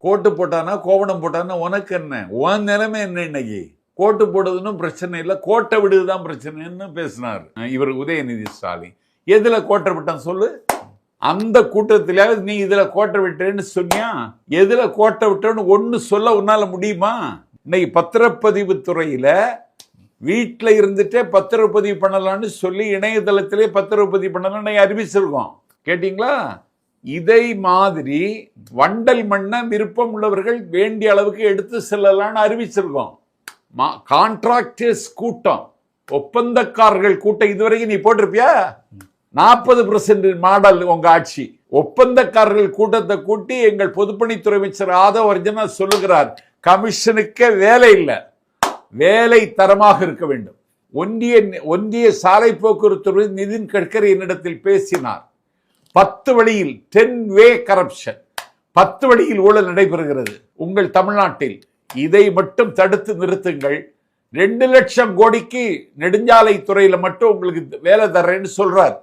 கோட்டு போட்டானா கோவணம் போட்டானா உனக்கு என்ன, உன் நிலைமை என்ன? இன்னைக்கு கோட்டு போடுறதுன்னு பிரச்சனை இல்லை, கோட்டை விடுதுதான் பிரச்சனைன்னு பேசினார் இவர் உதயநிதி ஸ்டாலின். எதுல கோட்டை விட்டான் சொல்லு? அந்த கூட்டத்திலாவது நீ இதுல கோட்டை விட்டேன்னு சொன்னியா? எதுல கோட்டை விட்டேன்னு ஒன்னு சொல்ல உன்னால முடியுமா? இன்னைக்கு பத்திரப்பதிவு துறையில வீட்டில் இருந்துட்டே பத்திரப்பதிவு பண்ணலாம்னு சொல்லி இணையதளத்திலே பத்திரப்பதிவு பண்ணலாம்னு அறிவிச்சிருக்கோம். கேட்டீங்களா? இதை மாதிரி வண்டல் மண்ண விருப்பம் உள்ளவர்கள் வேண்டிய அளவுக்கு எடுத்து செல்லலாம்னு அறிவிச்சிருக்கோம். கான்ட்ராக்டர்ஸ் கூட்டம், ஒப்பந்தக்காரர்கள் கூட்டம் இதுவரைக்கும் நீ போட்டிருப்பியா? 40% மாடல் உங்க ஆட்சி. ஒப்பந்தக்காரர்கள் கூட்டத்தை கூட்டி எங்கள் பொதுப்பணித்துறை அமைச்சர் ஆதவ் அர்ஜுனா சொல்லுகிறார், கமிஷனுக்கு வேலை இல்லை, வேலை தரமாக இருக்க வேண்டும். ஒன்றிய சாலை போக்குவரத்து நிதின் கட்கரி என்னிடத்தில் பேசினார். 10 வழியில் 10-way கரப்ஷன், 10 வழியில் ஊழல் நடைபெறுகிறது உங்கள் தமிழ்நாட்டில். இதை மட்டும் தடுத்து நிறுத்துங்கள். 2 லட்சம் கோடிக்கு நெடுஞ்சாலை துறையில மட்டும் உங்களுக்கு வேலை தர்றேன்னு சொல்றார்.